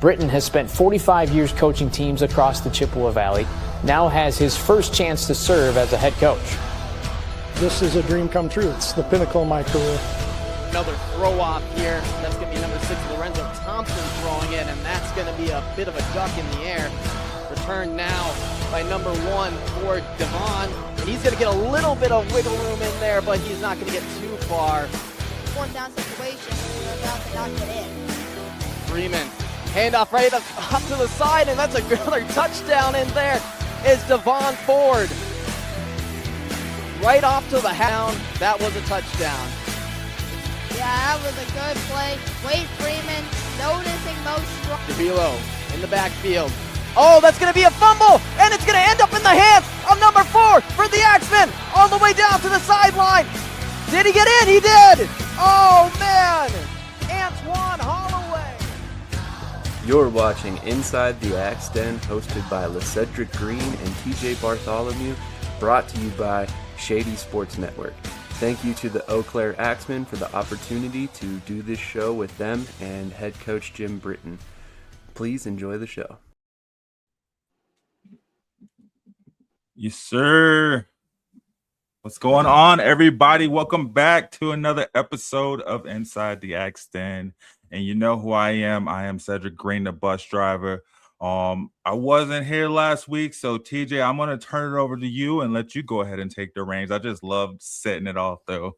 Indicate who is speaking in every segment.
Speaker 1: Britton has spent 45 years coaching teams across the Chippewa Valley, now has his first chance to serve as a head coach.
Speaker 2: This is a dream come true. It's the pinnacle of my career.
Speaker 3: Another throw off here. That's going to be number 6, Lorenzo Thompson throwing it, and that's going to be a bit of a duck in the air. Returned now by number 1 for Devon. He's going to get a little bit of wiggle room in there, but he's not going to get too far.
Speaker 4: One down situation, we're about to knock it in.
Speaker 3: Freeman, handoff right up to the side, and that's another touchdown in there. Is Devon Ford. Right off to the hound. That was a touchdown.
Speaker 4: Yeah, that was a good play. Wade Freeman noticing most strong.
Speaker 3: DeVilo in the backfield. Oh, that's going to be a fumble, and it's going to end up in the hands of number 4 for the Axe Men, all the way down to the sideline. Did he get in? He did. Oh, man. Antoine Holloway.
Speaker 5: You're watching Inside the Axe Den, hosted by LeCedric Green and TJ Bartholomew, brought to you by Shady Sports Network. Thank you to the Eau Caire Axe Men for the opportunity to do this show with them and head coach Jim Britton. Please enjoy the show.
Speaker 6: Yes, sir. What's going on, everybody? Welcome back to another episode of Inside the Axe Den. And you know who I am. I am Cedric Green, the bus driver. I wasn't here last week, so TJ, I'm going to turn it over to you and let you go ahead and take the reins. I just loved setting it off, though.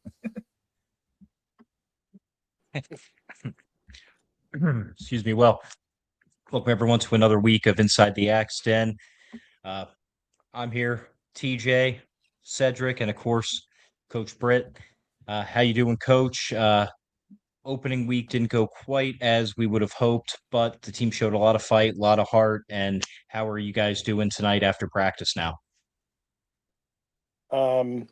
Speaker 7: Excuse me. Well, welcome everyone to another week of Inside the Axe Den. I'm here, TJ, Cedric, and of course, Coach Britt. How you doing, Coach? Opening week didn't go quite as we would have hoped, but the team showed a lot of fight, a lot of heart. And how are you guys doing tonight after practice now?
Speaker 2: After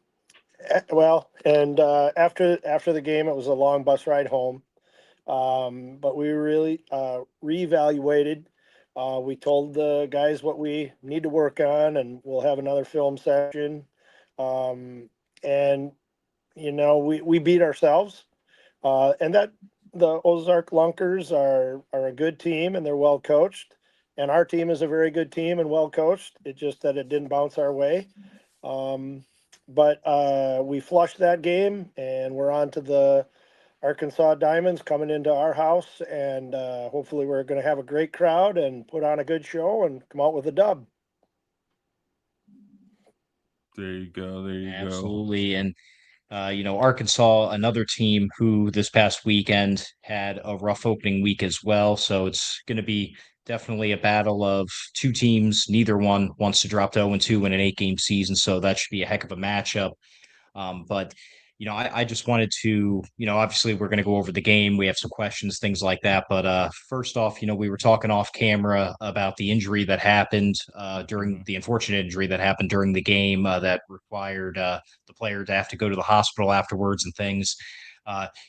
Speaker 2: the game, it was a long bus ride home. But we really reevaluated. We told the guys what we need to work on, and we'll have another film session. And you know, we beat ourselves. And that the Ozark Lunkers are a good team, and they're well coached. And our team is a very good team and well coached. It's just that it didn't bounce our way. But we flushed that game, and we're on to the Arkansas Diamonds coming into our house. And hopefully we're going to have a great crowd and put on a good show and come out with a dub.
Speaker 6: There you go. There you go.
Speaker 7: Absolutely. And Arkansas, another team who this past weekend had a rough opening week as well. So it's going to be definitely a battle of two teams. Neither one wants to drop to 0-2 in an 8-game season. So that should be a heck of a matchup. But I just wanted to, obviously we're going to go over the game. We have some questions, things like that. But first off, we were talking off camera about the injury that happened during the unfortunate injury that happened during the game that required the player to have to go to the hospital afterwards and things.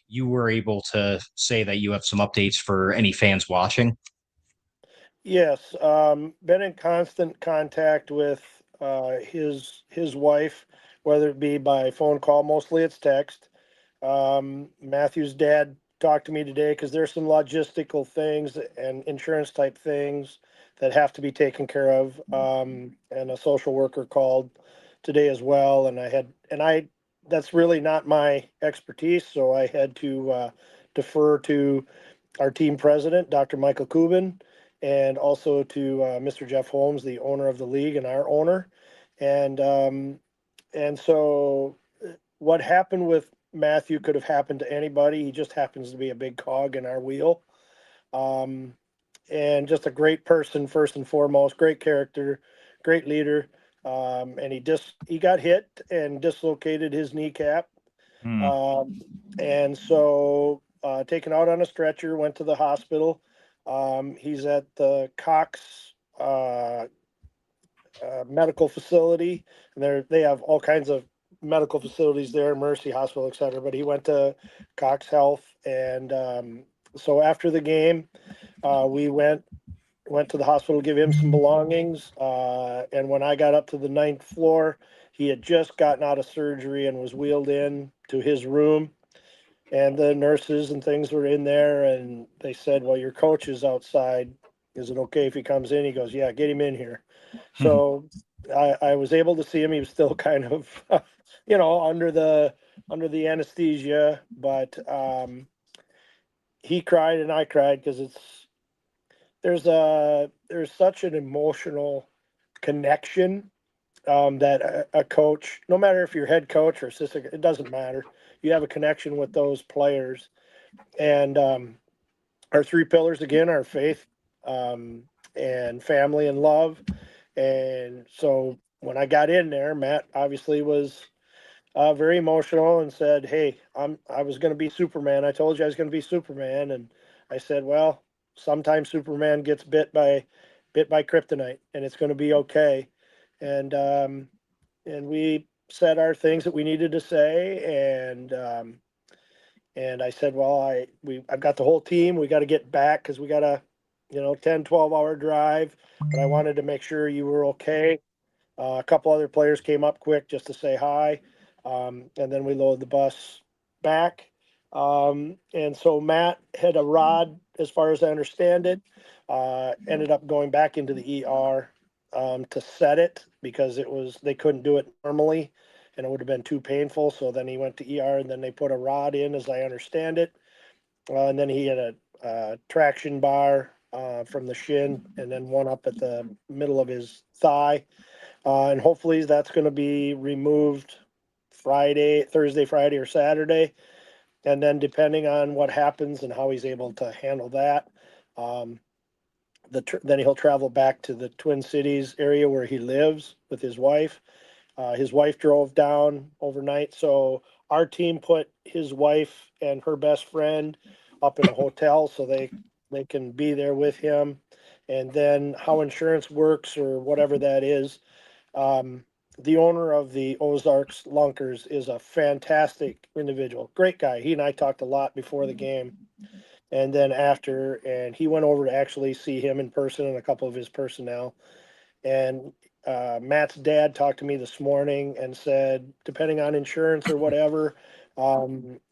Speaker 7: You were able to say that you have some updates for any fans watching.
Speaker 2: Yes. Been in constant contact with his wife, whether it be by phone call. Mostly it's text. Matthew's dad talked to me today because there's some logistical things and insurance type things that have to be taken care of. And a social worker called today as well. And that's really not my expertise. So I had to defer to our team president, Dr. Michael Kubin, and also to Mr. Jeff Holmes, the owner of the league and our owner. And so what happened with Matthew could have happened to anybody. He just happens to be a big cog in our wheel. And just a great person, first and foremost, great character, great leader. And he got hit and dislocated his kneecap. And so taken out on a stretcher, went to the hospital. He's at the Cox medical facility, and they have all kinds of medical facilities there, Mercy Hospital, etc. But he went to Cox Health, and so after the game, we went to the hospital to give him some belongings. And when I got up to the 9th floor, he had just gotten out of surgery and was wheeled in to his room. And the nurses and things were in there, and they said, "Well, your coach is outside is it okay if he comes in? He goes, yeah, get him in here. So I was able to see him. He was still kind of, under the anesthesia, but he cried and I cried because there's such an emotional connection that a coach, no matter if you're head coach or assistant, it doesn't matter. You have a connection with those players, and our three pillars again are faith, and family and love. And so when I got in there, Matt obviously was very emotional and said, "Hey, I was going to be Superman. I told you I was going to be Superman." And I said, "Well, sometimes Superman gets bit by kryptonite, and it's going to be okay." And we said our things that we needed to say, and I said, "Well, I've got the whole team. We got to get back because we got a 10-12 hour drive, but I wanted to make sure you were okay." A couple other players came up quick just to say hi. And then we loaded the bus back. And so Matt had a rod, as far as I understand it, ended up going back into the ER to set it because they couldn't do it normally and it would have been too painful. So then he went to ER and then they put a rod in, as I understand it. And then he had a traction bar from the shin and then one up at the middle of his thigh. And hopefully that's going to be removed Thursday, Friday, or Saturday. And then depending on what happens and how he's able to handle that, then he'll travel back to the Twin Cities area where he lives with his wife. His wife drove down overnight. So our team put his wife and her best friend up in a hotel so they can be there with him. And then how insurance works or whatever that is, the owner of the Ozarks Lunkers is a fantastic individual, great guy. He and I talked a lot before the game and then after, and he went over to actually see him in person and a couple of his personnel. And Matt's dad talked to me this morning and said, depending on insurance or whatever,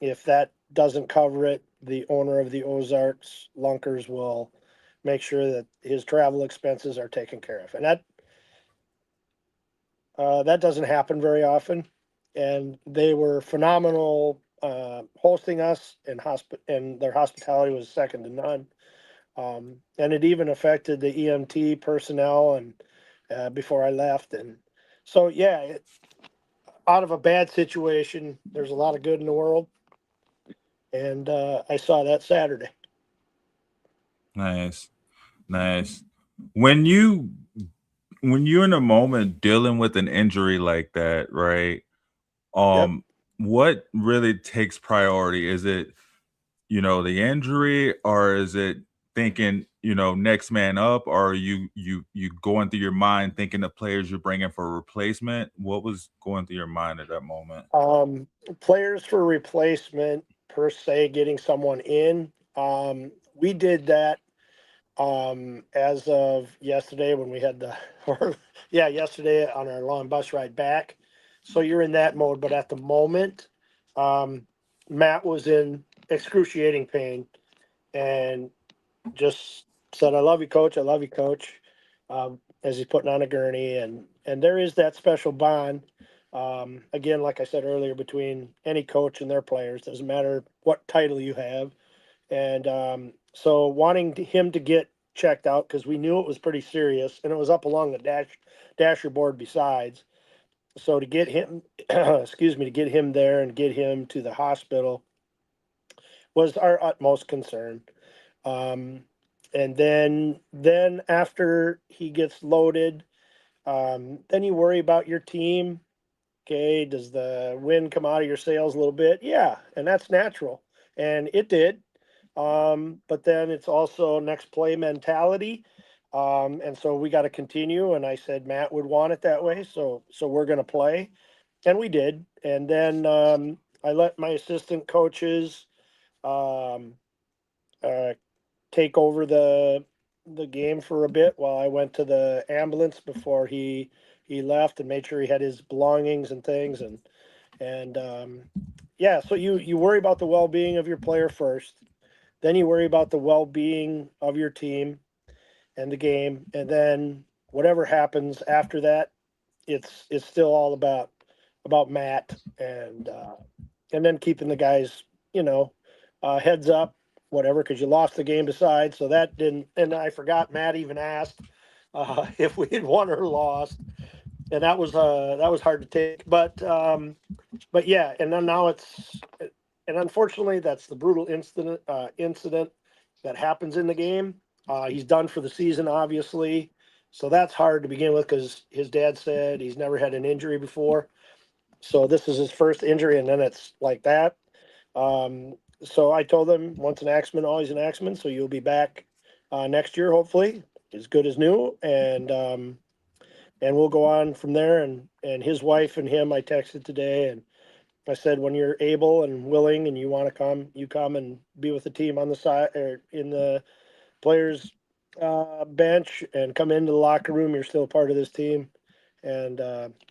Speaker 2: if that doesn't cover it, the owner of the Ozarks Lunkers will make sure that his travel expenses are taken care of. And that doesn't happen very often, and they were phenomenal hosting us, and their hospitality was second to none. And it even affected the EMT personnel and before I left. And so, yeah, out of a bad situation, there's a lot of good in the world, and I saw that Saturday.
Speaker 6: Nice. When you're in a moment dealing with an injury like that, right?
Speaker 2: Yep.
Speaker 6: What really takes priority? Is it, the injury, or is it thinking, next man up, or are you going through your mind thinking the players you're bringing for a replacement? What was going through your mind at that moment?
Speaker 2: Players for replacement per se, getting someone in. We did that as of yesterday when we had yesterday on our long bus ride back. So you're in that mode, but at the moment, Matt was in excruciating pain and just said, "I love you, coach. I love you, coach," as he's putting on a gurney. And there is that special bond. Again, like I said earlier, between any coach and their players, doesn't matter what title you have. And so wanting him to get checked out because we knew it was pretty serious and it was up along the dasher board besides. So to get him, to get him there and get him to the hospital was our utmost concern. And then after he gets loaded, then you worry about your team. Okay, does the wind come out of your sails a little bit? Yeah, and that's natural, and it did. But then it's also next play mentality. And so we got to continue. And I said Matt would want it that way, so we're going to play, and we did. And then I let my assistant coaches um, take over the game for a bit while I went to the ambulance before he left and made sure he had his belongings and things. And yeah, so you worry about the well-being of your player first. Then you worry about the well-being of your team. and the game, and then whatever happens after that, it's still all about Matt and then keeping the guys, heads up, whatever, because you lost the game beside. So that didn't, and I forgot Matt even asked if we had won or lost, and that was hard to take. But yeah, and then now and unfortunately that's the brutal incident that happens in the game. He's done for the season, obviously. So that's hard to begin with because his dad said he's never had an injury before. So this is his first injury, and then it's like that. So I told him once an Axeman, always an Axeman. So you'll be back next year, hopefully, as good as new, and we'll go on from there. And his wife and him, I texted today, and I said, when you're able and willing, and you want to come, you come and be with the team on the side or in the players bench and come into the locker room. You're still a part of this team, and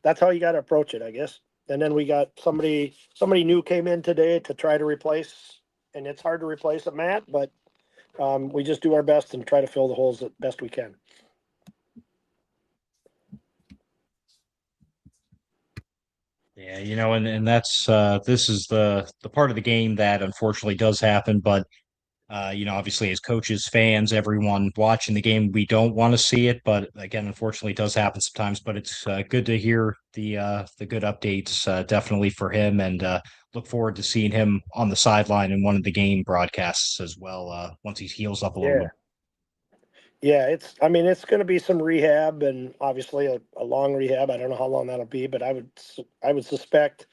Speaker 2: that's how you got to approach it, I guess. And then we got somebody new came in today to try to replace, and it's hard to replace a Matt, but we just do our best and try to fill the holes as best we can.
Speaker 7: Yeah, and that's this is the part of the game that unfortunately does happen, but obviously as coaches, fans, everyone watching the game, we don't want to see it, but again, unfortunately, it does happen sometimes. But it's good to hear the good updates, definitely for him, and look forward to seeing him on the sideline in one of the game broadcasts as well. Once he heals up a little
Speaker 2: Yeah.
Speaker 7: bit.
Speaker 2: Yeah, it's going to be some rehab and obviously a long rehab. I don't know how long that'll be, but I would suspect,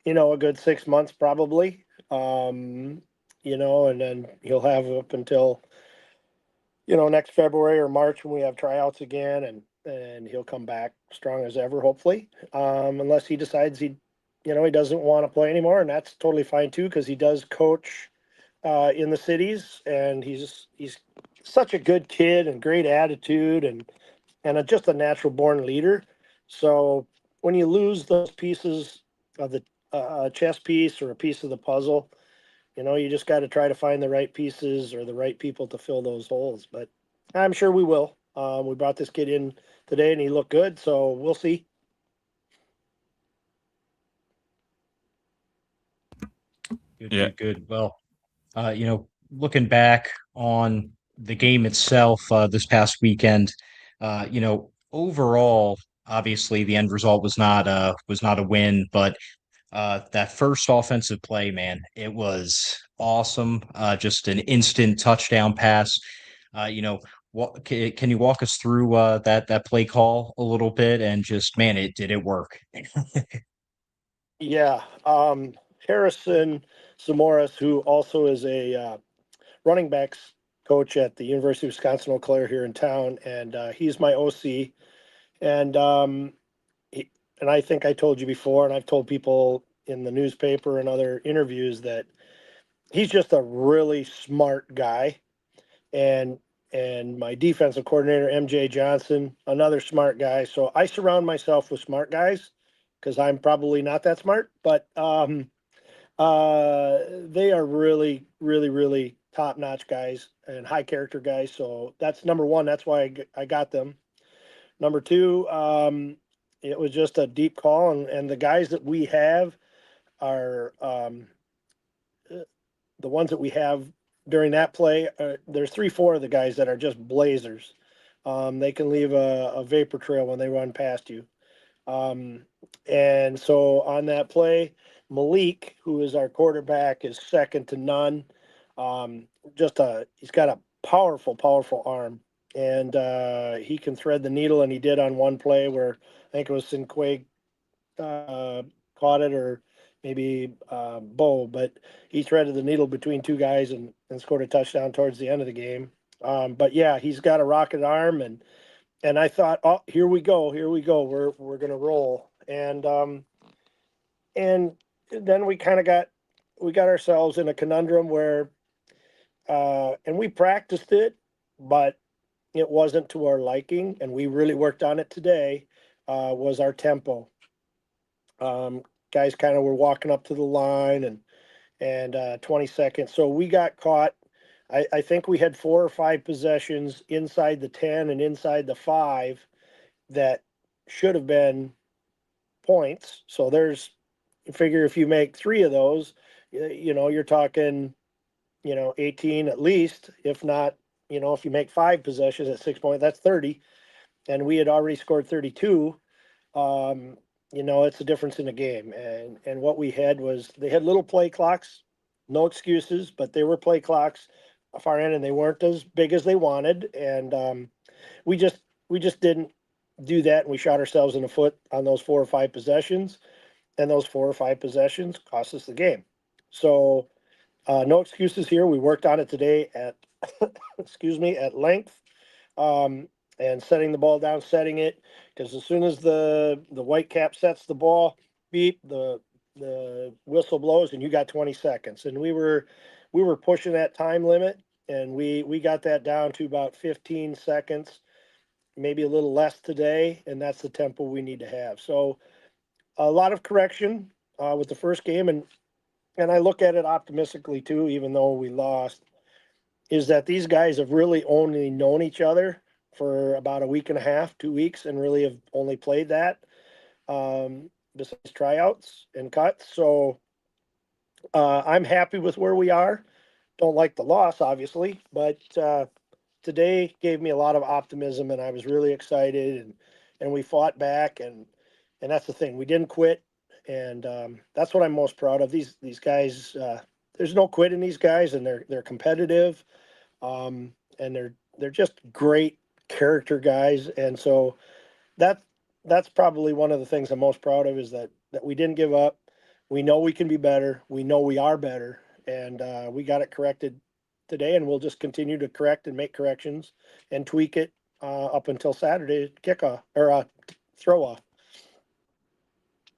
Speaker 2: a good 6 months probably. And then he'll have up until, next February or March when we have tryouts again, and he'll come back strong as ever, hopefully. Unless he decides he doesn't want to play anymore, and that's totally fine too, because he does coach in the cities, and he's such a good kid and great attitude and just a natural born leader. So when you lose those pieces of the chess piece or a piece of the puzzle, you just got to try to find the right pieces or the right people to fill those holes. But I'm sure we will. We brought this kid in today and he looked good, so we'll see.
Speaker 7: Good,
Speaker 6: Yeah.
Speaker 7: good. Well, looking back on the game itself this past weekend, overall, obviously the end result was not a win, but that first offensive play, man, it was awesome. Just an instant touchdown pass. What can you walk us through that play call a little bit and just, man, did it work?
Speaker 2: Yeah. Harrison Zamoras, who also is a running backs coach at the University of Wisconsin Eau Claire here in town, and he's my OC. And and I think I told you before, and I've told people in the newspaper and other interviews that he's just a really smart guy. And my defensive coordinator, MJ Johnson, another smart guy. So I surround myself with smart guys because I'm probably not that smart, but they are really, really, really top-notch guys and high character guys. So that's number one. That's why I got them. Number two, it was just a deep call, and the guys that we have are the ones that we have during that play. There's 3-4 of the guys that are just blazers. They can leave a vapor trail when they run past you. And so on that play, Malik, who is our quarterback, is second to none. He's got a powerful, powerful arm, and he can thread the needle, and he did on one play where I think it was Sinquay caught it, or maybe Bo, but he threaded the needle between two guys and scored a touchdown towards the end of the game. But yeah, he's got a rocket arm, and I thought, oh, here we go, we're gonna roll, and then we got ourselves in a conundrum where, and we practiced it, but it wasn't to our liking, and we really worked on it today. Was our tempo. Guys kind of were walking up to the line and 20 seconds. So we got caught I think we had 4 or 5 possessions inside the 10 and inside the 5 that should have been points. So there's, figure if you make 3 of those, you're talking, 18 at least, if not, if you make 5 possessions at 6 points, that's 30. And we had already scored 32. It's a difference in the game. And what we had was they had little play clocks, no excuses, but they were play clocks far end, and they weren't as big as they wanted. And we just didn't do that, and we shot ourselves in the foot on those 4 or 5 possessions, and those 4 or 5 possessions cost us the game. So no excuses here. We worked on it today at at length. And setting the ball down, setting it, because as soon as the white cap sets the ball, beep, the whistle blows, and you got 20 seconds. And we were pushing that time limit, and we got that down to about 15 seconds, maybe a little less today, and that's the tempo we need to have. So a lot of correction with the first game, and I look at it optimistically too, even though we lost, is that these guys have really only known each other for about a week and a half, 2 weeks, and really have only played that besides tryouts and cuts. So I'm happy with where we are. Don't like the loss, obviously, but today gave me a lot of optimism, and I was really excited, and we fought back, and that's the thing. We didn't quit, and that's what I'm most proud of. These guys, there's no quit in these guys, and they're competitive, and they're just great character guys. And so that's probably one of the things I'm most proud of, is that we didn't give up. We know we can be better. We know we are better, and we got it corrected today, and we'll just continue to correct and make corrections and tweak it up until Saturday kickoff or throw off.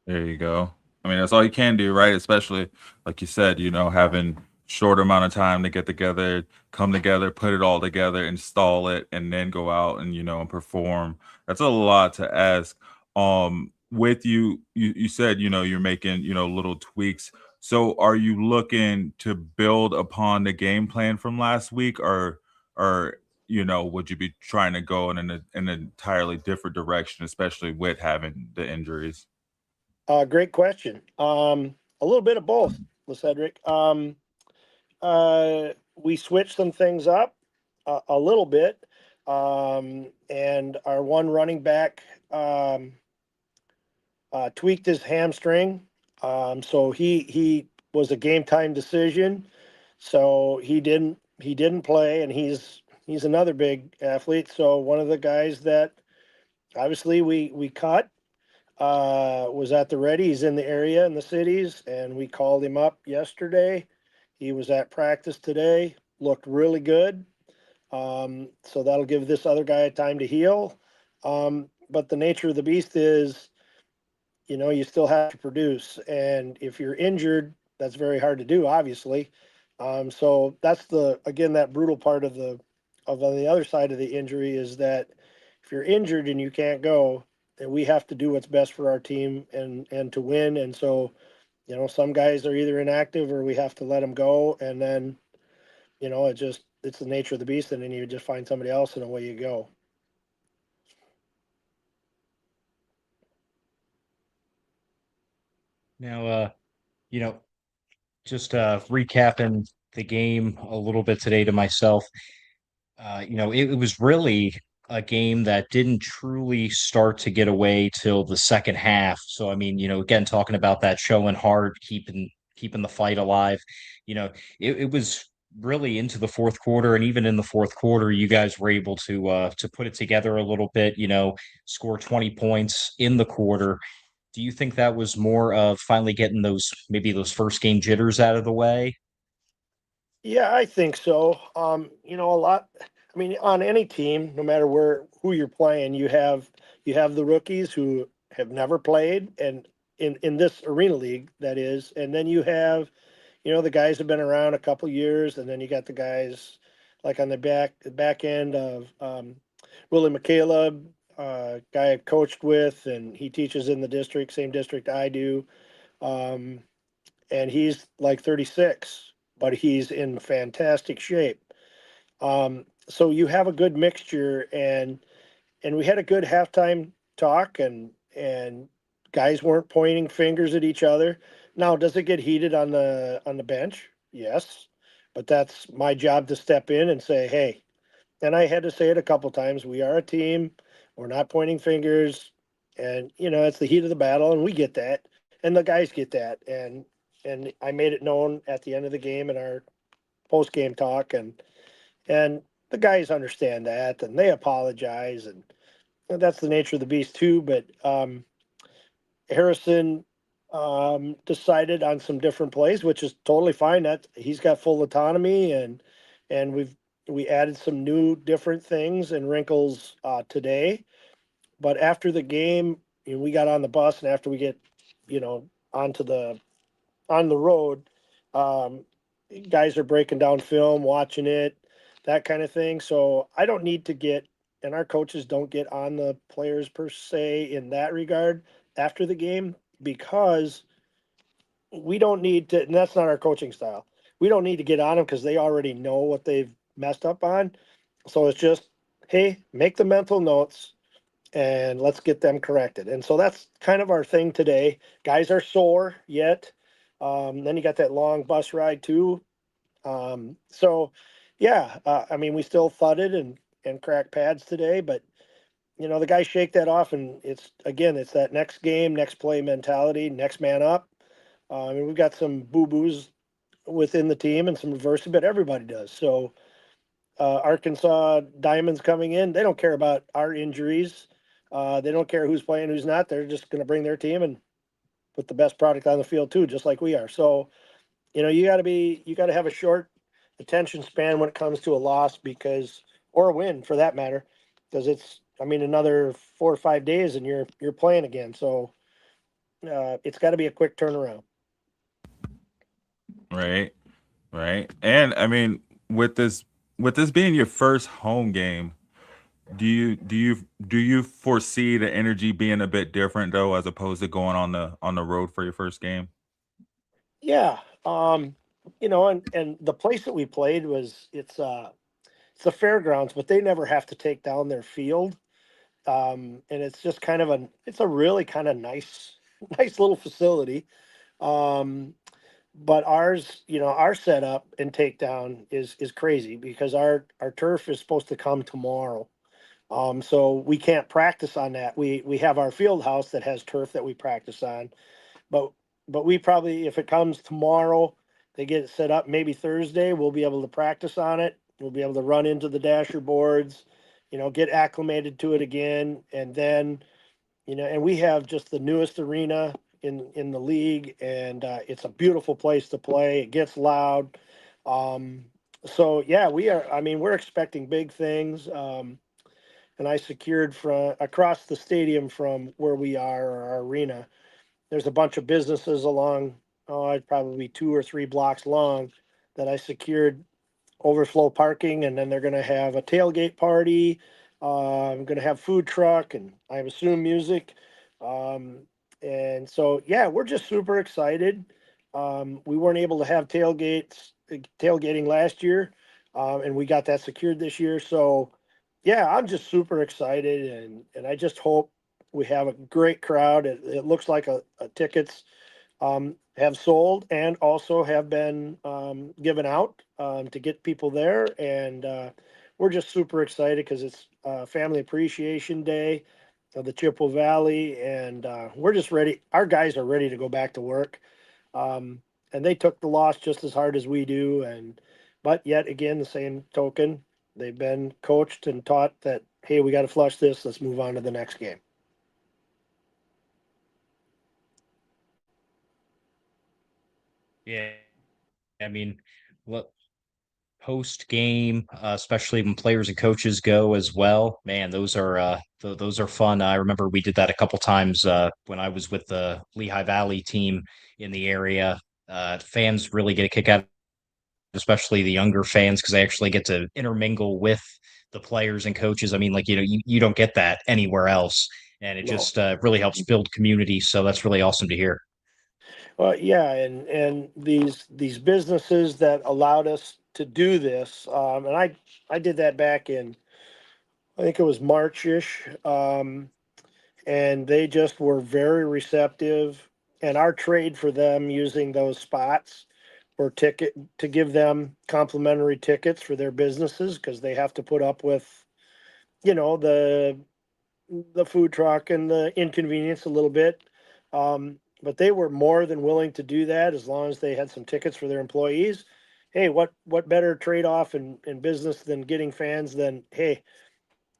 Speaker 6: There you go. I mean, that's all you can do, right? Especially like you said, having short amount of time to get together, come together, put it all together, install it, and then go out and and perform. That's a lot to ask. With you said you're making little tweaks. So are you looking to build upon the game plan from last week, or would you be trying to go in an entirely different direction, especially with having the injuries?
Speaker 2: Great question. A little bit of both, LeCedric. We switched some things up a little bit, and our one running back tweaked his hamstring, so he was a game time decision. So he didn't play, and he's another big athlete. So one of the guys that obviously we cut was at the ready. He's in the area in the cities, and we called him up yesterday. He was at practice today, looked really good. So that'll give this other guy time to heal. But the nature of the beast is, you still have to produce. And if you're injured, that's very hard to do, obviously. So that's again, that brutal part of on the other side of the injury, is that if you're injured and you can't go, then we have to do what's best for our team and to win. And so, some guys are either inactive or we have to let them go. And then, it's the nature of the beast. And then you just find somebody else, and away you go.
Speaker 7: Now, just recapping the game a little bit today to myself, it was really a game that didn't truly start to get away till the second half. So, I mean, again, talking about that showing hard, keeping the fight alive, it was really into the fourth quarter, and even in the fourth quarter, you guys were able to put it together a little bit, score 20 points in the quarter. Do you think that was more of finally getting those first game jitters out of the way?
Speaker 2: Yeah, I think so. A lot. I mean, on any team, no matter who you're playing, you have the rookies who have never played, and in this arena league, that is, and then you have, the guys have been around a couple years, and then you got the guys like on the back end of Willie McCaleb, guy I've coached with, and he teaches in the district, same district I do, and he's like 36, but he's in fantastic shape. So you have a good mixture, and we had a good halftime talk, and guys weren't pointing fingers at each other. Now, does it get heated on the bench? Yes, but that's my job to step in and say, hey. And I had to say it a couple times. We are a team. We're not pointing fingers, and it's the heat of the battle, and we get that, and the guys get that, and I made it known at the end of the game in our post game talk, and the guys understand that, and they apologize, and that's the nature of the beast too. But Harrison decided on some different plays, which is totally fine. That he's got full autonomy, and we added some new different things and wrinkles today. But after the game, we got on the bus, and after we get onto on the road, um, guys are breaking down film, watching it, that kind of thing. So I don't need to get, and our coaches don't get on the players per se in that regard after the game, because we don't need to, and that's not our coaching style. We don't need to get on them because they already know what they've messed up on. So it's just, hey, make the mental notes and let's get them corrected. And so that's kind of our thing today. Guys are sore yet. Then you got that long bus ride too. So yeah, I mean, we still thudded and cracked pads today, but the guys shake that off, and it's that next game, next play mentality, next man up. I mean, we've got some boo-boos within the team and some adversity, but everybody does. So Arkansas Diamonds coming in, they don't care about our injuries. They don't care who's playing, who's not. They're just going to bring their team and put the best product on the field too, just like we are. So, you got to have a short attention span when it comes to a loss, or a win for that matter, because it's, I mean, another 4 or 5 days and you're playing again. So it's got to be a quick turnaround.
Speaker 6: Right. And I mean, with this being your first home game, do you foresee the energy being a bit different though, as opposed to going on the road for your first game?
Speaker 2: Yeah. And the place that we played it's the fairgrounds, but they never have to take down their field. And it's just it's a really kind of nice, nice little facility. But ours, our setup and takedown is crazy, because our turf is supposed to come tomorrow. So we can't practice on that. We have our field house that has turf that we practice on, but we probably, if it comes tomorrow, they get it set up. Maybe Thursday we'll be able to practice on it. We'll be able to run into the dasher boards, get acclimated to it again, and then and we have just the newest arena in the league, and it's a beautiful place to play. It gets loud. So yeah, we're expecting big things. And I secured from across the stadium from where we are, our arena. There's a bunch of businesses along, I'd probably 2 or 3 blocks long, that I secured overflow parking, and then they're going to have a tailgate party. I'm going to have food truck, and I assume music. And so, yeah, we're just super excited. We weren't able to have tailgating last year, and we got that secured this year. So, yeah, I'm just super excited, and I just hope we have a great crowd. It looks like a tickets have sold and also have been given out to get people there. And we're just super excited because it's Family Appreciation Day of the Chippewa Valley. And we're just ready. Our guys are ready to go back to work. And they took the loss just as hard as we do. But yet again, the same token, they've been coached and taught that, hey, we got to flush this. Let's move on to the next game.
Speaker 7: Yeah, I mean, look, post game, especially when players and coaches go as well. Man, those are fun. I remember we did that a couple times when I was with the Lehigh Valley team in the area. Fans really get a kick out, especially the younger fans, because they actually get to intermingle with the players and coaches. I mean, like, you don't get that anywhere else, and it
Speaker 2: No.
Speaker 7: just really helps build community. So that's really awesome to hear.
Speaker 2: Well, yeah, and these businesses that allowed us to do this. And I did that back in, I think it was March-ish. And they just were very receptive. And our trade for them using those spots or ticket to give them complimentary tickets for their businesses, because they have to put up with, the food truck and the inconvenience a little bit. But they were more than willing to do that as long as they had some tickets for their employees. Hey, what better trade off in business than getting fans than, hey,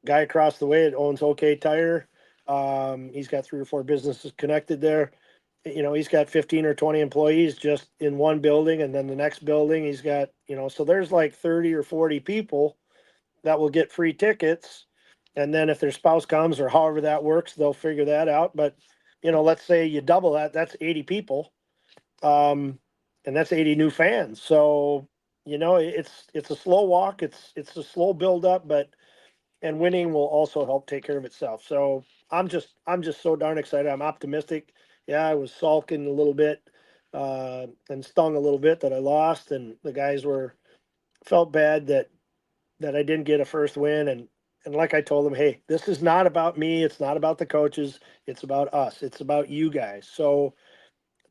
Speaker 2: guy across the way that owns OK Tire. He's got 3 or 4 businesses connected there. He's got 15 or 20 employees just in one building, and then the next building he's got, so there's like 30 or 40 people that will get free tickets. And then if their spouse comes or however that works, they'll figure that out. But, let's say you double that, that's 80 people. And that's 80 new fans. So, it's a slow walk. It's a slow build up, and winning will also help take care of itself. So I'm just so darn excited. I'm optimistic. Yeah, I was sulking a little bit, and stung a little bit that I lost, and the guys felt bad that I didn't get a first win. And like I told them, hey, this is not about me. It's not about the coaches. It's about us. It's about you guys. So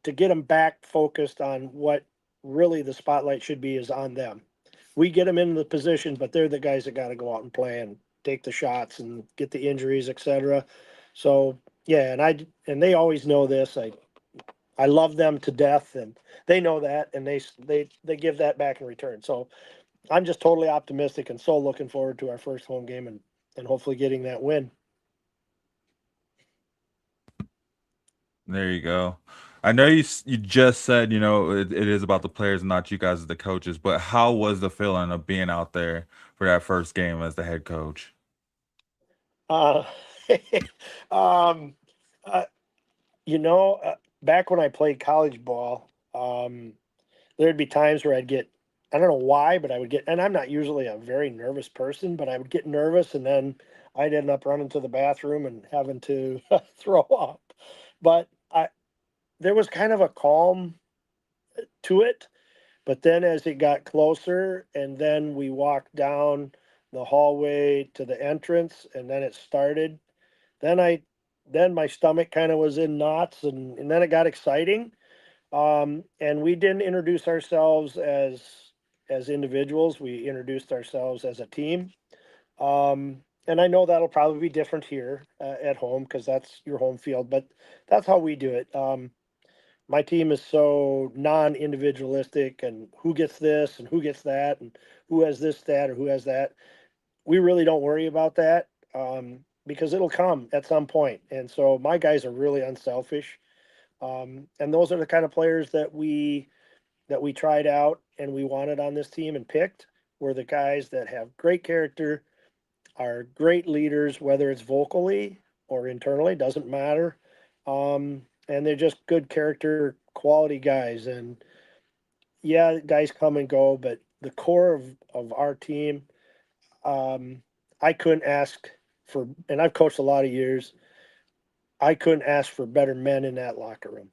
Speaker 2: to get them back focused on what really the spotlight should be is on them. We get them in the positions, but they're the guys that got to go out and play and take the shots and get the injuries, etc. So yeah, and they always know this. I love them to death, and they know that, and they give that back in return. So I'm just totally optimistic and so looking forward to our first home game and hopefully getting that win.
Speaker 6: There you go. I know you just said, it is about the players and not you guys as the coaches, but how was the feeling of being out there for that first game as the head coach?
Speaker 2: Uh, um, uh, back when I played college ball, there'd be times where I'd get, I don't know why, but I would get, and I'm not usually a very nervous person, but I would get nervous, and then I'd end up running to the bathroom and having to throw up. But there was kind of a calm to it. But then as it got closer, and then we walked down the hallway to the entrance, and then it started, then my stomach kind of was in knots, and then it got exciting. And we didn't introduce ourselves as individuals. We introduced ourselves as a team. And I know that'll probably be different here at home because that's your home field, but that's how we do it. My team is so non-individualistic, and who gets this and who gets that and who has this stat or who has that. We really don't worry about that, because it'll come at some point. And so my guys are really unselfish. And those are the kind of players that we tried out and we wanted on this team and picked, were the guys that have great character, are great leaders, whether it's vocally or internally, doesn't matter. And they're just good character, quality guys. And yeah, guys come and go, but the core of our team, I couldn't ask for, and I've coached a lot of years, I couldn't ask for better men in that locker room.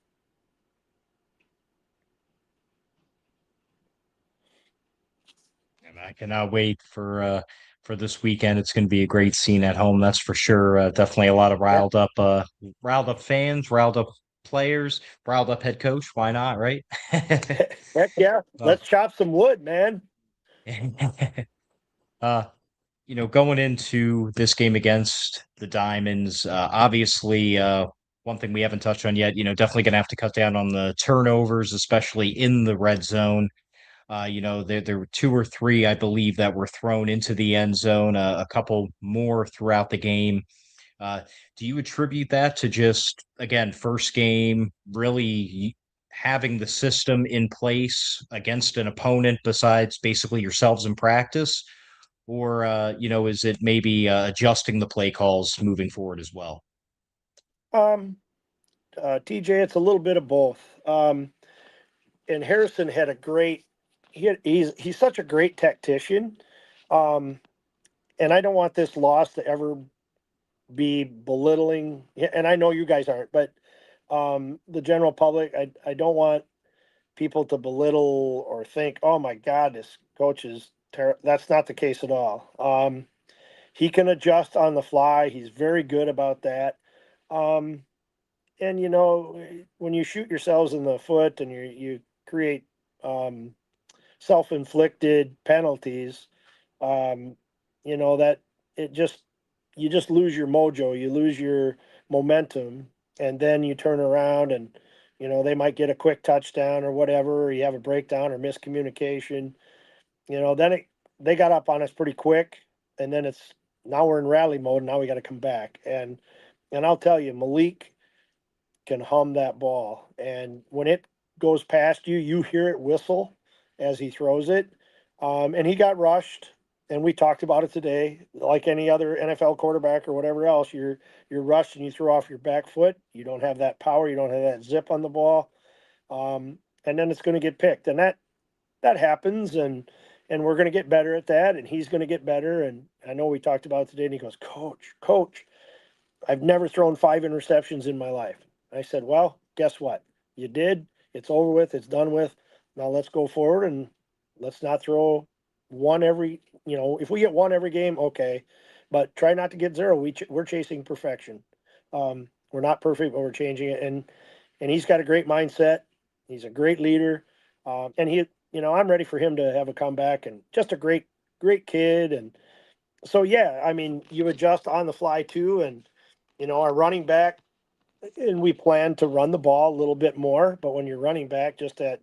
Speaker 7: And I cannot wait for this weekend. It's going to be a great scene at home, that's for sure. Definitely a lot of riled up fans, riled up players, riled up head coach. Why not, right?
Speaker 2: Heck yeah, let's chop some wood, man.
Speaker 7: uh, going into this game against the Diamonds, obviously, one thing we haven't touched on yet, definitely going to have to cut down on the turnovers, especially in the red zone. There were 2 or 3, I believe, that were thrown into the end zone, a couple more throughout the game. Do you attribute that to just, again, first game, really having the system in place against an opponent besides basically yourselves in practice? Or, is it maybe adjusting the play calls moving forward as well?
Speaker 2: TJ, it's a little bit of both. And Harrison had a great, he's such a great tactician. And I don't want this loss to ever be belittling. And I know you guys aren't, but the general public, I don't want people to belittle or think, oh my God, coaches, that's not the case at all. He can adjust on the fly. He's very good about that. And when you shoot yourselves in the foot and you create self-inflicted penalties, that it just you just lose your mojo, you lose your momentum, and then you turn around and they might get a quick touchdown or whatever, or you have a breakdown or miscommunication. Then they got up on us pretty quick, and then now we're in rally mode. And now we got to come back, and I'll tell you, Malik can hum that ball, and when it goes past you, you hear it whistle as he throws it. And he got rushed, and we talked about it today. Like any other NFL quarterback or whatever else, you're rushed and you throw off your back foot. You don't have that power. You don't have that zip on the ball, and then it's going to get picked, and that happens, and we're going to get better at that, and he's going to get better. And I know we talked about it today, and he goes, Coach, I've never thrown 5 interceptions in my life. I said, well, guess what? You did. It's over with. It's done with. Now let's go forward and let's not throw one every, if we get one every game, okay, but try not to get 0. We're chasing perfection. We're not perfect, but we're changing it. And he's got a great mindset. He's a great leader. And I'm ready for him to have a comeback, and just a great, great kid. And so, yeah, I mean, you adjust on the fly too. And, our running back, and we plan to run the ball a little bit more, but when you're running back just at,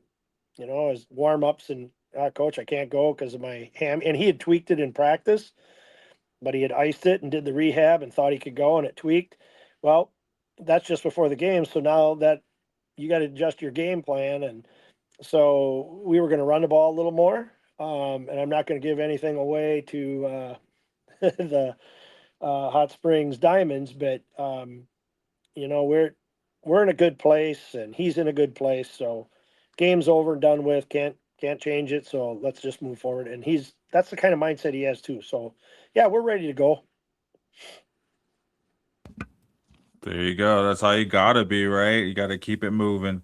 Speaker 2: as warm-ups and, Coach, I can't go because of my ham. And he had tweaked it in practice, but he had iced it and did the rehab and thought he could go, and it tweaked. Well, that's just before the game. So now that you got to adjust your game plan. And so we were going to run the ball a little more. And I'm not going to give anything away to the Hot Springs Diamonds, but we're in a good place, and he's in a good place. So game's over and done with. Can't change it. So let's just move forward. And that's the kind of mindset he has too. So yeah, we're ready to go.
Speaker 6: There you go. That's how you gotta be, right? You gotta keep it moving,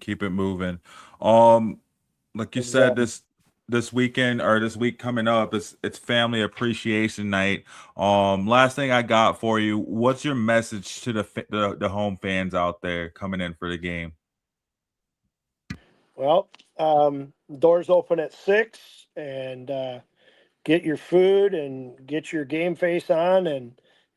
Speaker 6: Like you said, this weekend, or this week coming up, it's Family Appreciation Night. Last thing I got for you, what's your message to the home fans out there coming in for the game?
Speaker 2: Well, doors open at 6, and get your food and get your game face on,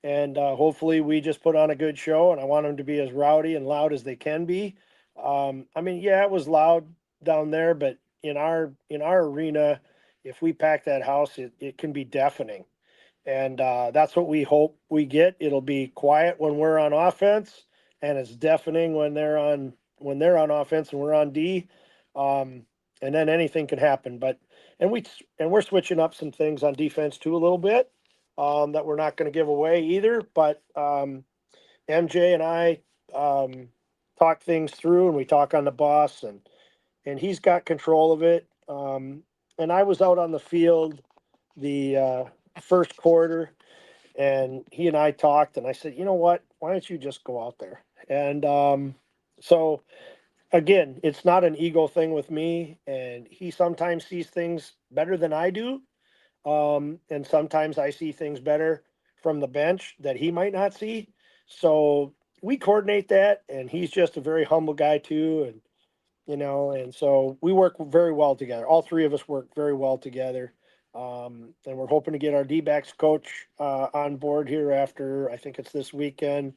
Speaker 2: and hopefully we just put on a good show. And I want them to be as rowdy and loud as they can be. I mean, yeah, it was loud down there, but in our arena, if we pack that house, it can be deafening. And that's what we hope we get. It'll be quiet when we're on offense, and it's deafening when they're on offense and we're on D. And then anything can happen. And we're switching up some things on defense too a little bit, that we're not going to give away either. But MJ and I talk things through, and we talk on the bus, and he's got control of it. And I was out on the field the first quarter, and he and I talked, and I said, you know what, why don't you just go out there? And so again, it's not an ego thing with me, and he sometimes sees things better than I do. And sometimes I see things better from the bench that he might not see. So we coordinate that, and he's just a very humble guy too. And so we work very well together. All 3 of us work very well together. And we're hoping to get our D-backs coach on board here after, I think it's this weekend.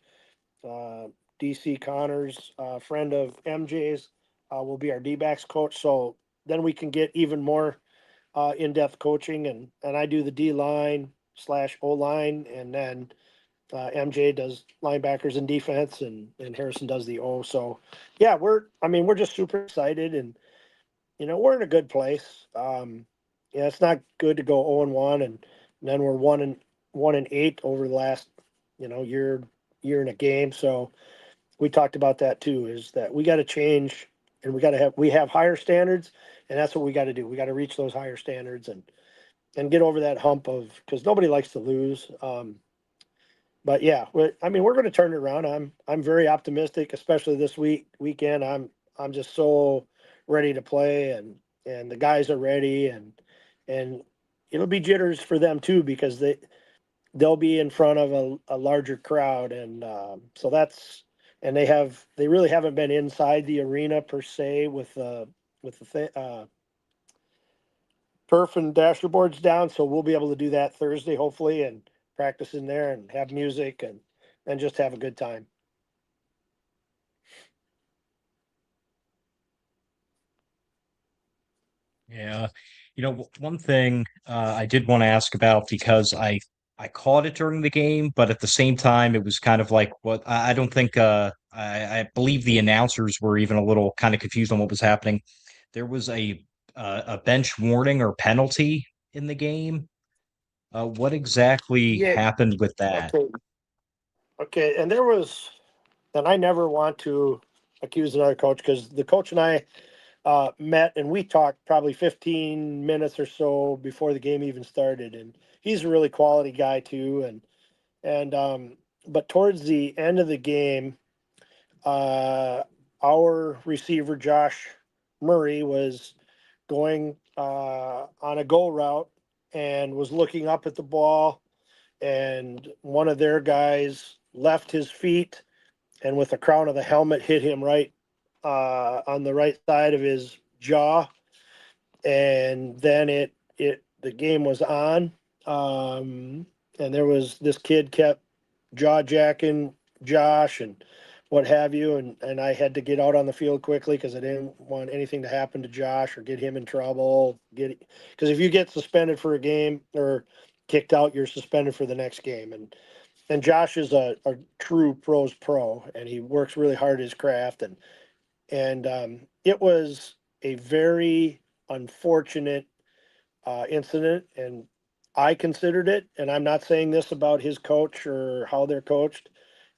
Speaker 2: DC Connors, friend of MJ's, will be our D-backs coach. So then we can get even more in-depth coaching, and I do the D-line / O-line, and then MJ does linebackers and defense, and Harrison does the O. So yeah, we're just super excited, and we're in a good place. Yeah, it's not good to go 0-1, and then we're 1-8 over the last year in a game. So we talked about that too, is that we got to change, and we have higher standards, and that's what we got to do. We got to reach those higher standards and get over that hump because nobody likes to lose. But yeah, we're going to turn it around. I'm very optimistic, especially this weekend. I'm just so ready to play, and the guys are ready, and and it'll be jitters for them too, because they'll be in front of a larger crowd. And so and they really haven't been inside the arena per se with the turf and dasher boards down. So we'll be able to do that Thursday, hopefully, and practice in there and have music and just have a good time.
Speaker 7: Yeah. One thing I did want to ask about, because I caught it during the game, but at the same time, it was kind of like what I don't think I believe the announcers were even a little kind of confused on what was happening. There was a bench warning or penalty in the game. What exactly
Speaker 2: Yeah.
Speaker 7: happened with that?
Speaker 2: Okay. Okay. And I never want to accuse another coach, because the coach and I met and we talked probably 15 minutes or so before the game even started. And he's a really quality guy too. But towards the end of the game, our receiver, Josh Murray, was going on a go route and was looking up at the ball. And one of their guys left his feet and with the crown of the helmet hit him right on the right side of his jaw. And then the game was on. And there was this kid kept jaw jacking Josh and what have you. And I had to get out on the field quickly because I didn't want anything to happen to Josh or get him in trouble. Because if you get suspended for a game or kicked out, you're suspended for the next game. And Josh is a true pro's pro, and he works really hard at his craft. And it was a very unfortunate incident, and I considered it. And I'm not saying this about his coach or how they're coached.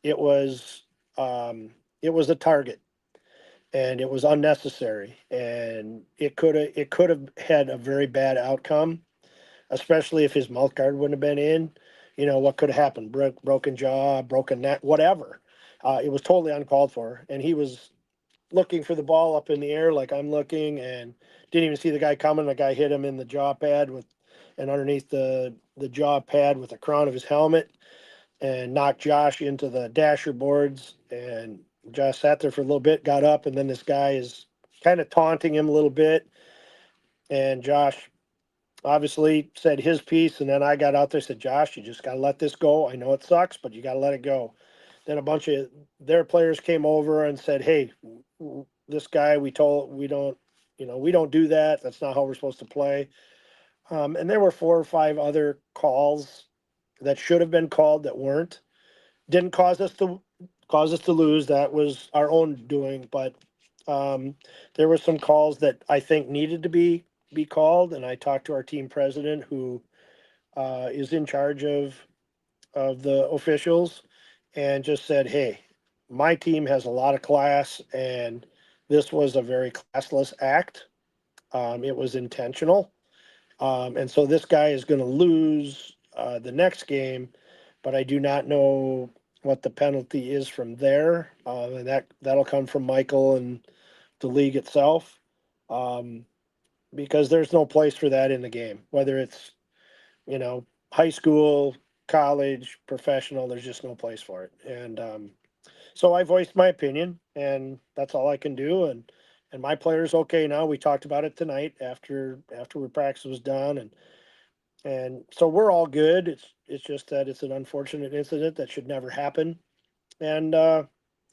Speaker 2: It was a target, and it was unnecessary, and it could have had a very bad outcome, especially if his mouth guard wouldn't have been in. What could have happened? Broken jaw, broken neck, whatever. It was totally uncalled for, and he was looking for the ball up in the air like I'm looking, and didn't even see the guy coming. The guy hit him in the jaw pad and underneath the jaw pad with the crown of his helmet, and knocked Josh into the dasher boards. And Josh sat there for a little bit, got up, and then this guy is kind of taunting him a little bit. And Josh obviously said his piece, and then I got out there and said, Josh, you just got to let this go. I know it sucks, but you got to let it go. Then a bunch of their players came over and said, hey, this guy, we don't do that. That's not how we're supposed to play. And there were 4 or 5 other calls that should have been called that weren't. Didn't cause us to lose. That was our own doing. But there were some calls that I think needed to be called. And I talked to our team president, who is in charge of the officials, and just said, hey, my team has a lot of class, and this was a very classless act. It was intentional. And so this guy is going to lose the next game, but I do not know what the penalty is from there. And that'll come from Michael and the league itself, because there's no place for that in the game, whether it's, high school, college, professional, there's just no place for it. And so I voiced my opinion, and that's all I can do. And my player's okay now. We talked about it tonight after practice was done, and so we're all good. It's just that it's an unfortunate incident that should never happen. And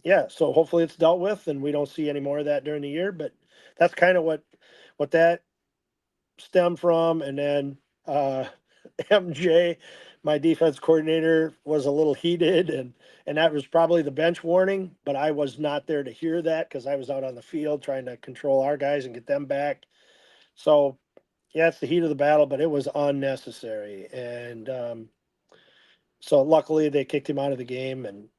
Speaker 2: yeah, so hopefully it's dealt with, and we don't see any more of that during the year. But that's kind of what that stemmed from. And then MJ, my defense coordinator, was a little heated, and that was probably the bench warning, but I was not there to hear that because I was out on the field trying to control our guys and get them back. So yeah, it's the heat of the battle, but it was unnecessary. And so luckily they kicked him out of the game,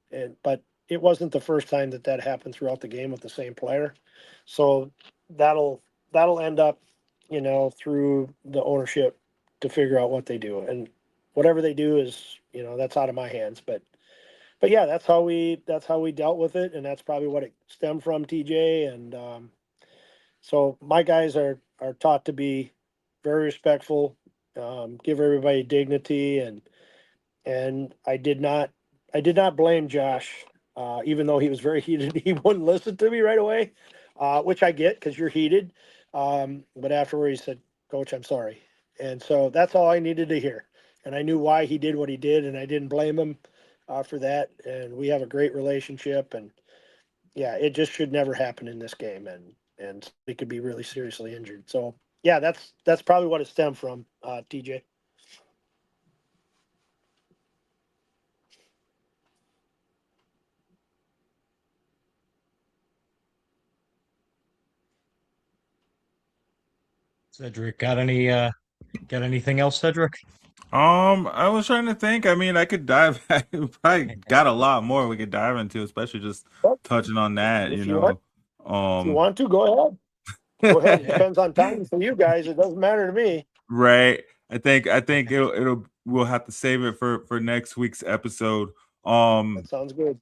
Speaker 2: but it wasn't the first time that happened throughout the game with the same player. So that'll end up, through the ownership to figure out what they do. And whatever they do is, that's out of my hands. But yeah, that's how we dealt with it, and that's probably what it stemmed from, TJ. And so my guys are taught to be very respectful, give everybody dignity, and I did not blame Josh, even though he was very heated. He wouldn't listen to me right away, which I get because you're heated. But afterward, he said, "Coach, I'm sorry," and so that's all I needed to hear. And I knew why he did what he did, and I didn't blame him for that. And we have a great relationship, and yeah, it just should never happen in this game, and he could be really seriously injured. So yeah, that's probably what it stemmed from, TJ.
Speaker 7: Cedric, got anything else, Cedric?
Speaker 6: I was trying to think. I mean, I could dive. I probably got a lot more we could dive into, especially just
Speaker 2: But
Speaker 6: touching on that.
Speaker 2: if you want, if you
Speaker 6: Um,
Speaker 2: want to, go ahead. Go ahead. It depends on time for you guys. It doesn't matter to me.
Speaker 6: right. I think we'll have to save it for next week's episode.
Speaker 2: That sounds good.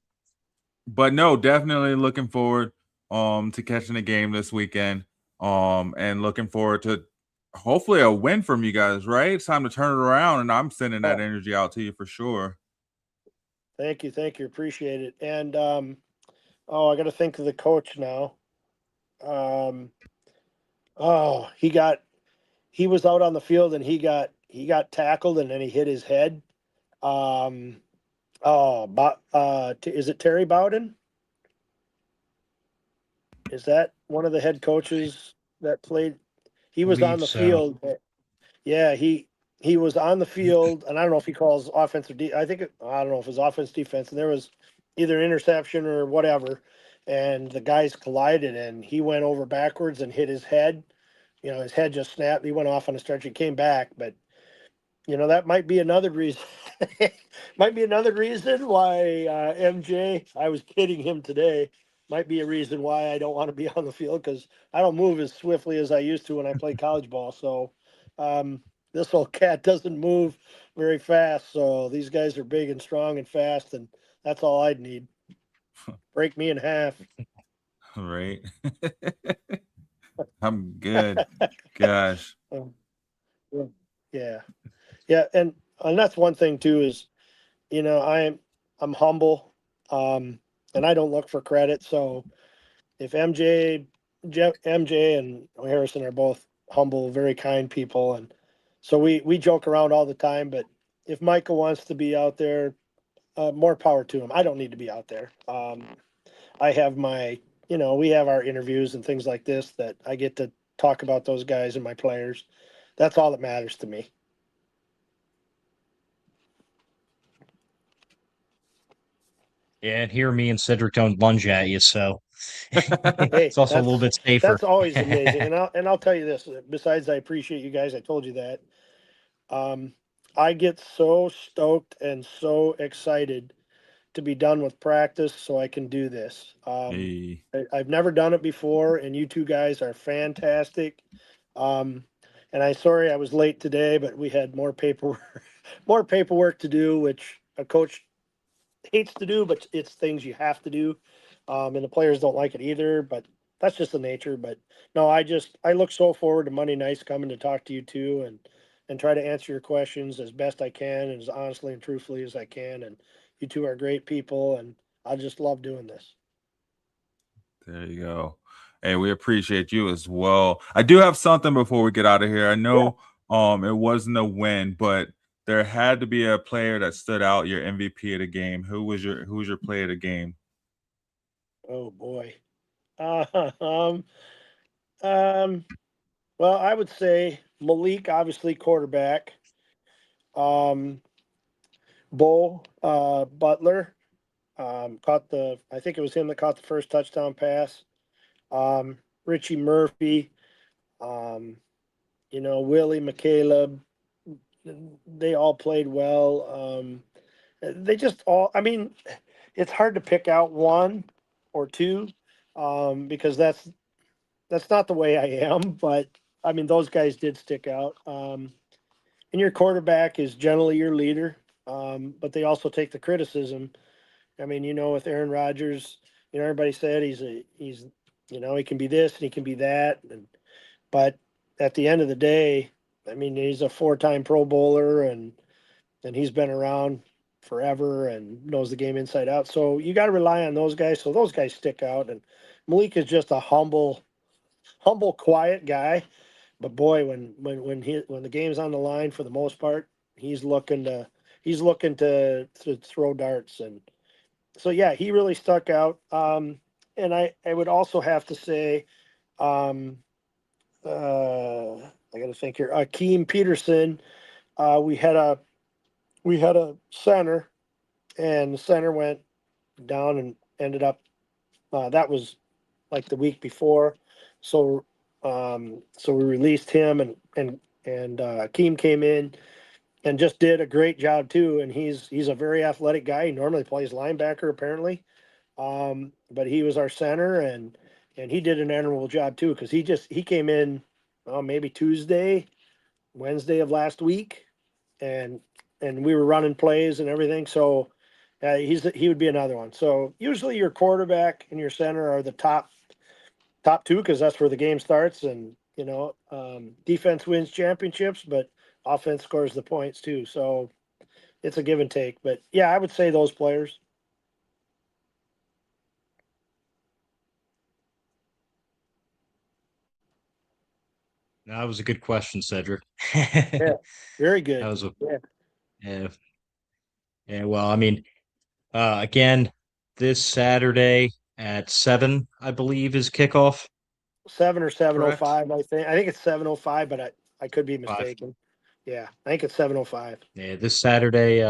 Speaker 6: But no, definitely looking forward to catching a game this weekend. And looking forward to hopefully a win from you guys, right? It's time to turn it around, and I'm sending that energy out to you for sure.
Speaker 2: Thank you. Appreciate it. And I got to think of the coach now. He was out on the field and he got tackled and then he hit his head. Is it Terry Bowden? Is that one of the head coaches that played? He was on
Speaker 7: Believe
Speaker 2: the
Speaker 7: so.
Speaker 2: field. Yeah, he was on the field, and I don't know if he calls offensive. I don't know if it was offense defense, and there was either interception or whatever, and the guys collided, and he went over backwards and hit his head. His head just snapped. He went off on a stretch. He came back, but that might be another reason. Might be another reason why MJ. I was kidding him today. Might be a reason why I don't want to be on the field because I don't move as swiftly as I used to when I played college ball. So this old cat doesn't move very fast. So these guys are big and strong and fast, and that's all I'd need. Break me in half.
Speaker 6: Right. I'm good. Gosh.
Speaker 2: Yeah. And that's one thing too is, I'm humble, and I don't look for credit. So if MJ and Harrison are both humble, very kind people, and so we joke around all the time. But if Michael wants to be out there, more power to him. I don't need to be out there. I have we have our interviews and things like this that I get to talk about those guys and my players. That's all that matters to me.
Speaker 7: Yeah, and here me and Cedric don't lunge at you, so
Speaker 2: Hey,
Speaker 7: it's also a little bit safer.
Speaker 2: That's always amazing. And I'll tell you this, besides I appreciate you guys, I told you that. I get so stoked and so excited to be done with practice so I can do this.
Speaker 6: Hey.
Speaker 2: I've never done it before, and you two guys are fantastic. And sorry I was late today, but we had more paperwork to do, which a coach hates to do, but it's things you have to do. And the players don't like it either, but that's just the nature. But no, I look so forward to Monday nights coming to talk to you too and try to answer your questions as best I can and as honestly and truthfully as I can. And you two are great people, and I just love doing this.
Speaker 6: There you go. Hey, we appreciate you as well. I do have something before we get out of here. I know it wasn't a win, but there had to be a player that stood out, your MVP of the game. Who was your player of the game?
Speaker 2: Oh boy. Well, I would say Malik, obviously quarterback. Bo Butler I think it was him that caught the first touchdown pass. Richie Murphy, Willie McCaleb, they all played well. They just all, it's hard to pick out one or two, because that's not the way I am, but those guys did stick out. And your quarterback is generally your leader, but they also take the criticism. With Aaron Rodgers, everybody said he's he can be this and he can be that, but at the end of the day, I mean, he's a 4-time Pro Bowler, and he's been around forever and knows the game inside out. So you got to rely on those guys. So those guys stick out. And Malik is just a humble, quiet guy. But boy, when the game's on the line, for the most part, he's looking to throw darts. And so yeah, he really stuck out. And I would also have to say, I got to think here. Akeem Peterson. We had a center, and the center went down and ended up. That was like the week before, so so we released him, and Akeem came in and just did a great job too. And he's a very athletic guy. He normally plays linebacker apparently, but he was our center, and he did an admirable job too, because he came in maybe Wednesday of last week, and we were running plays and everything. So he would be another one. So usually your quarterback and your center are the top two, because that's where the game starts. And defense wins championships, but offense scores the points too. So it's a give and take. But yeah, I would say those players.
Speaker 7: That was a good question, Cedric.
Speaker 2: Yeah, very good.
Speaker 7: That was a
Speaker 2: Yeah.
Speaker 7: yeah. Yeah, well, I mean, again, this Saturday at 7, I believe, is kickoff.
Speaker 2: 7 or 7:05, I think. I think it's 7:05, but I could be
Speaker 7: 5.
Speaker 2: mistaken. Yeah, I think it's 7:05.
Speaker 7: Yeah, this Saturday,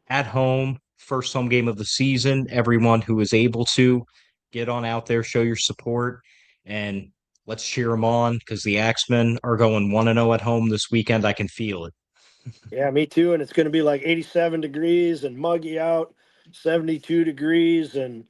Speaker 7: at home, first home game of the season. Everyone who is able to get on out there, show your support, and let's cheer them on, because the Axemen are going 1-0 at home this weekend. I can feel it.
Speaker 2: Yeah, me too. And it's going to be like 87 degrees and muggy out, 72 degrees and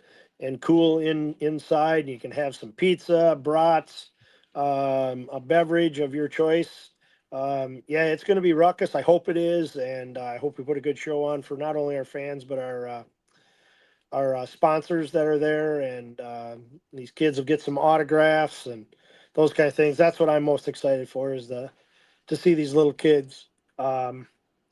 Speaker 2: cool inside. You can have some pizza, brats, a beverage of your choice. Yeah, it's going to be ruckus. I hope it is, and I hope we put a good show on for not only our fans but our sponsors that are there. And these kids will get some autographs and those kind of things. That's what I'm most excited for, is to see these little kids.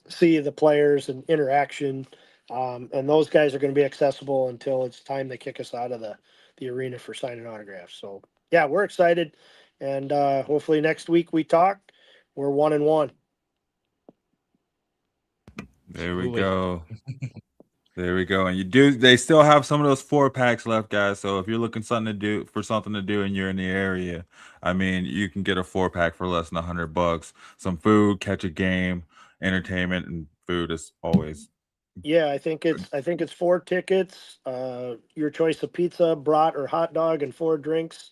Speaker 2: See the players and interaction, and those guys are going to be accessible until it's time they kick us out of the arena for signing autographs. So yeah, we're excited, and hopefully next week we talk. We're 1-1.
Speaker 6: There we go. There we go. And they still have some of those 4-packs left, guys. So if you're looking something to do and you're in the area, I mean, you can get a 4-pack for less than $100. Some food, catch a game, entertainment, and food is always.
Speaker 2: Yeah, I think it's 4 tickets, your choice of pizza, brat, or hot dog, and 4 drinks.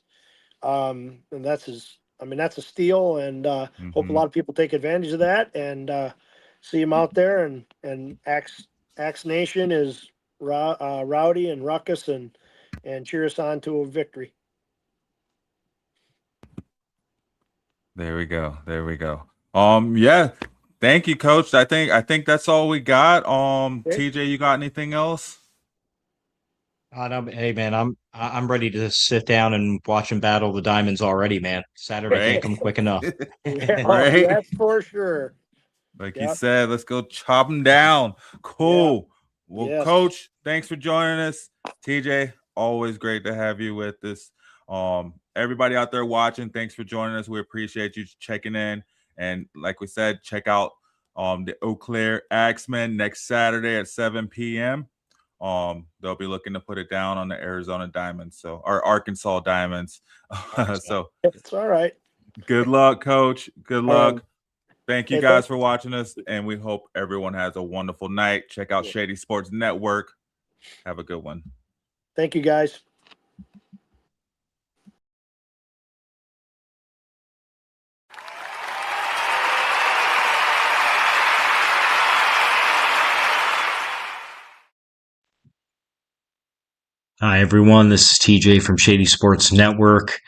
Speaker 2: And that's a steal, and hope a lot of people take advantage of that and see them out there. And Axe Nation is rowdy and ruckus and cheer us on to a victory.
Speaker 6: There we go. There we go. Yeah. Thank you, Coach. I think that's all we got.
Speaker 2: Okay.
Speaker 6: TJ, you got anything else?
Speaker 7: Hey man, I'm ready to sit down and watch him battle the Diamonds already, man. Saturday can't come quick enough.
Speaker 2: Yeah,
Speaker 6: Right?
Speaker 2: that's for sure.
Speaker 6: Like you said, let's go chop them down. Cool. Well,
Speaker 2: Yes.
Speaker 6: Coach, thanks for joining us. TJ, always great to have you with us. Everybody out there watching, thanks for joining us. We appreciate you checking in. And like we said, check out the Eau Caire Axe Men next Saturday at 7 p.m. They'll be looking to put it down on the Arizona Diamonds, or Arkansas Diamonds. So
Speaker 2: It's all right.
Speaker 6: good luck, Coach. Good luck. Thank you
Speaker 2: Hey,
Speaker 6: guys for watching us, and we hope everyone has a wonderful night. Check out Shady Sports Network. Have a good one.
Speaker 2: Thank you, guys.
Speaker 7: Hi, everyone. This is TJ from Shady Sports Network.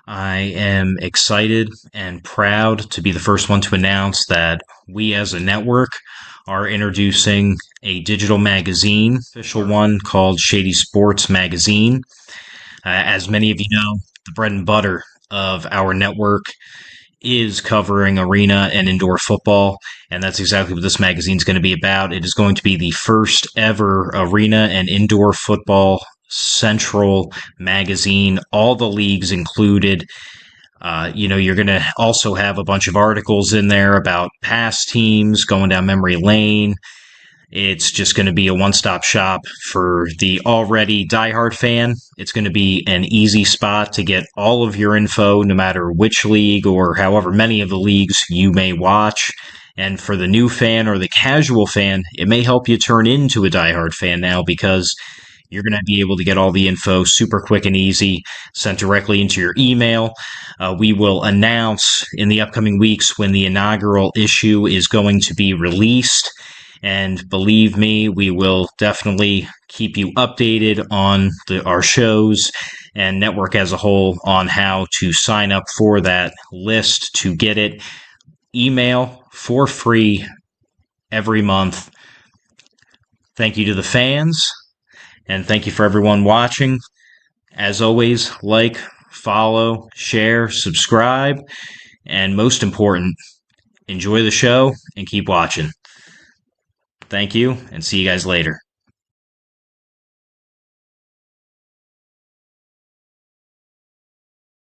Speaker 7: I am excited and proud to be the first one to announce that we as a network are introducing a digital magazine, official one called Shady Sports Magazine. As many of you know, the bread and butter of our network is covering arena and indoor football, and that's exactly what this magazine is going to be about. It is going to be the first ever arena and indoor football central magazine, all the leagues included. You're going to also have a bunch of articles in there about past teams, going down memory lane. It's just going to be a one-stop shop for the already diehard fan. It's going to be an easy spot to get all of your info, no matter which league or however many of the leagues you may watch. And for the new fan or the casual fan, it may help you turn into a diehard fan now, because you're going to be able to get all the info super quick and easy, sent directly into your email. We will announce in the upcoming weeks when the inaugural issue is going to be released. And believe me, we will definitely keep you updated on our shows and network as a whole on how to sign up for that list to get it. Email for free every month. Thank you to the fans, and thank you for everyone watching. As always, like, follow, share, subscribe, and most important, enjoy the show and keep watching. Thank you, and see you guys later.